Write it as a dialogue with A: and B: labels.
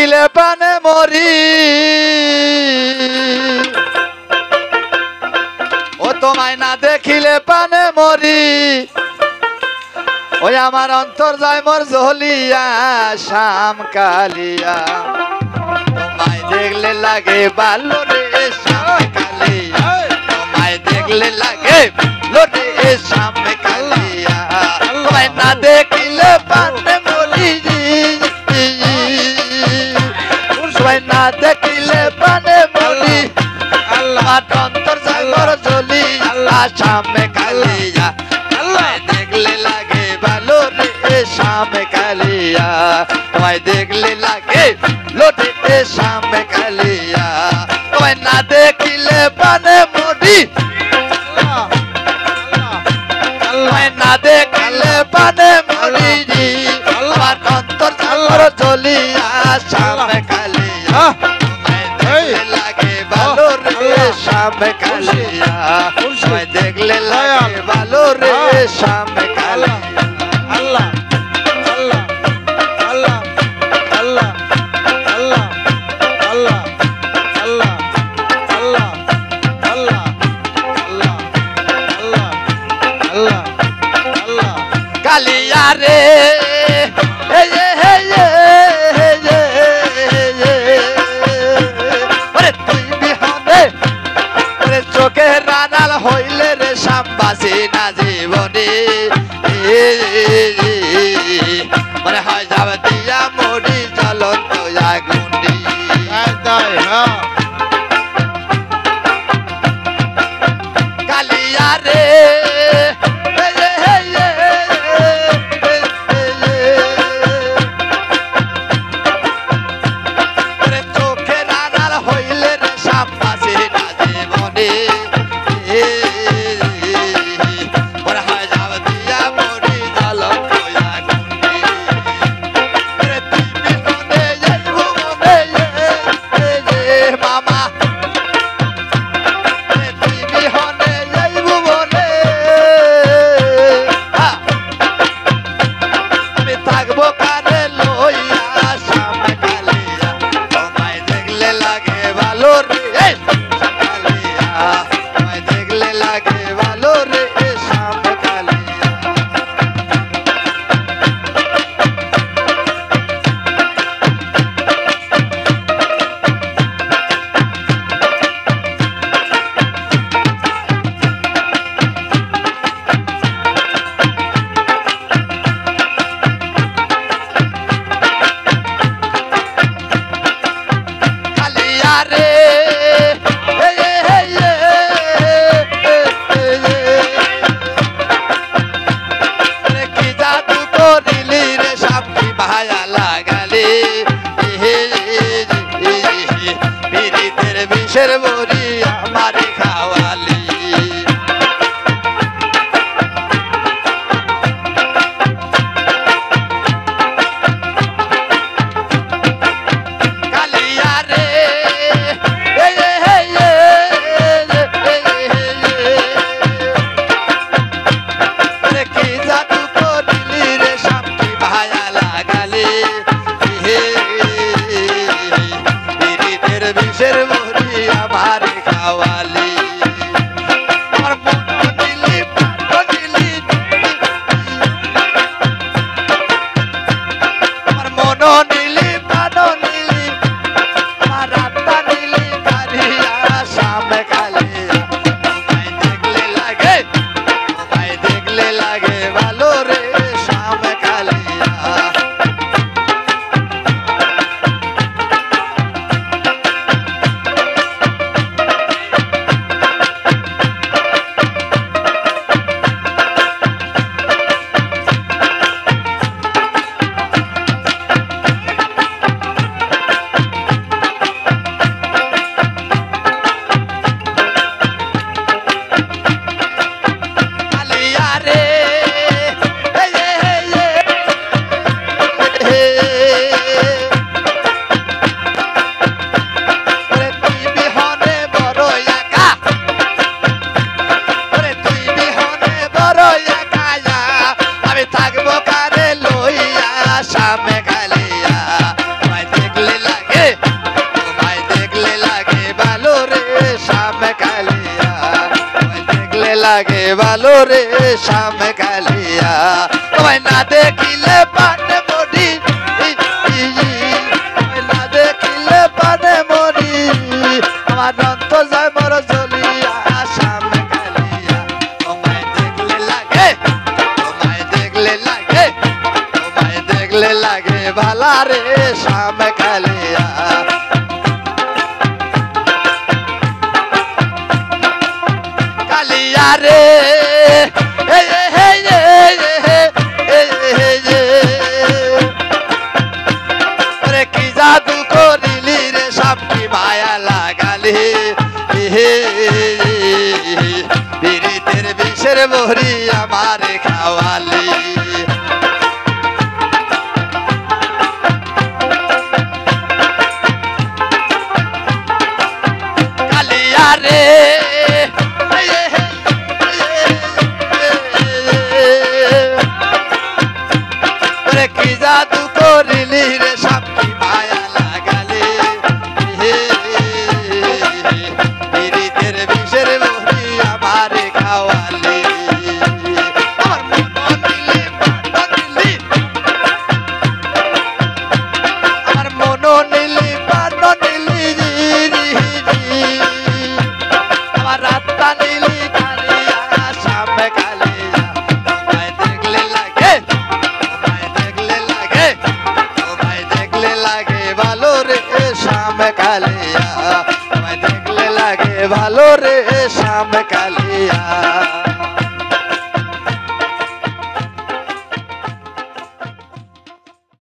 A: দেখিলে পানে মরি ও তোমায় না দেখিলে পানে মরি ওই আমার অন্তর যায় মোর জ্বলিয়া শাম কালিয়া তোমায় দেখলে লাগে ভালো রে শাম কালিয়া তোমায় দেখলে লাগে ভালো রে শাম কালিয়া তোমায় না দেখিলে পানে মরি তোমায় না দেখিলে পানে মরি আমার অন্তর যায় মোর জ্বলিয়া শাম কালিয়া তোমায় দেখলে লাগে ভালো রে শাম কালিয়া তোমায় দেখলে লাগে লোটে শাম কালিয়া তোমায় না দেখিলে পানে মরি তোমায় না দেখিলে পানে মরি আমার অন্তর ঝালর চলিয়া শাম কালিয়া তোমায় দেখলে লাগে ভালো রে শাম কালিয়া তোমায় দেখলে লাগে ভালো রে শাম কালিয়া
B: আল্লাহ আল্লাহ আল্লাহ আল্লাহ আল্লাহ আল্লাহ আল্লাহ আল্লাহ আল্লাহ আল্লাহ আল্লাহ আল্লাহ আল্লাহ
A: কালিয়া রে তুই বিহনে চোখে রানাল হইলে রে শ্যামবাসী না জীবনে মনে হয় যাবে দিয়া মরি জ্বলন্ত আগুনে কালিয়া রে চোখে রানাল হইলে রে শ্যামবাসী না জীবনে মনে হয় যাবে দিয়া মরি জ্বলন্ত আগুনে তুই বিহনে যাইব মনে মামা তুই বিহনে যাইব মনে আমি থাকবো কানে লইয়া শাম কালিয়া তোমায় দেখলে লাগে ভালো রে শাম কালিয়া তোমায় দেখলে লাগে ভালো রে শাম কালিয়া কালিয়া রে কি জাদু করিলি রে সামনে ভায়া লাগালে পীড়িতের বিষের বড়ি আমারে খাওয়ালি কালিয়া রে কি জাদু করিলি রে সামনে ভায়া লাগালে পীড়িতের বিষের বড়ি আমারে খাওয়ালি আমার মন দিলি আমার মন নিলি প্রাণ নিলি আমার আত্মা নিলি কারিয়া শাম কালিয়া তোমায় দেখলে লাগে ভালো রে শাম কালিয়া কালিয়া রে তুই বিহনে বড় একা তুই বিহনে বড় একা আমি থাকবো কারে লইয়া শাম কালিয়া তোমায় দেখলে লাগে ভালো রে শ্যাম কালিয়া তোমায় না দেখিলে পানে মরি না দেখিলে পানে মরি আমার অন্ত যায় মর জ্বলিয়া শ্যাম কালিয়া তোমায় দেখলে লাগে তোমায় দেখলে লাগে তোমায় দেখলে লাগে ভালা রে শ্যাম কালিয়া কালিয়া রে কি জাদু করিলি রে সাপটি মায়া লাগালি বিরিতের বিষের বহরি আমারে খাওয়ালি কালিয়া রে কি জাদু করিলি রে সাপটি মায়া লাগালে বিরিতের বিষের বহরি আমারে খাওয়ালে আমার মন নিলি প্রাণ নিলি আমার রাত্তা নিলি কালিয়া শ্যাম কালিয়া তোমায় দেখলে লাগে ভালো রে শ্যাম কালিয়া তোমায় দেখলে লাগে ভালো রে শ্যাম কালিয়া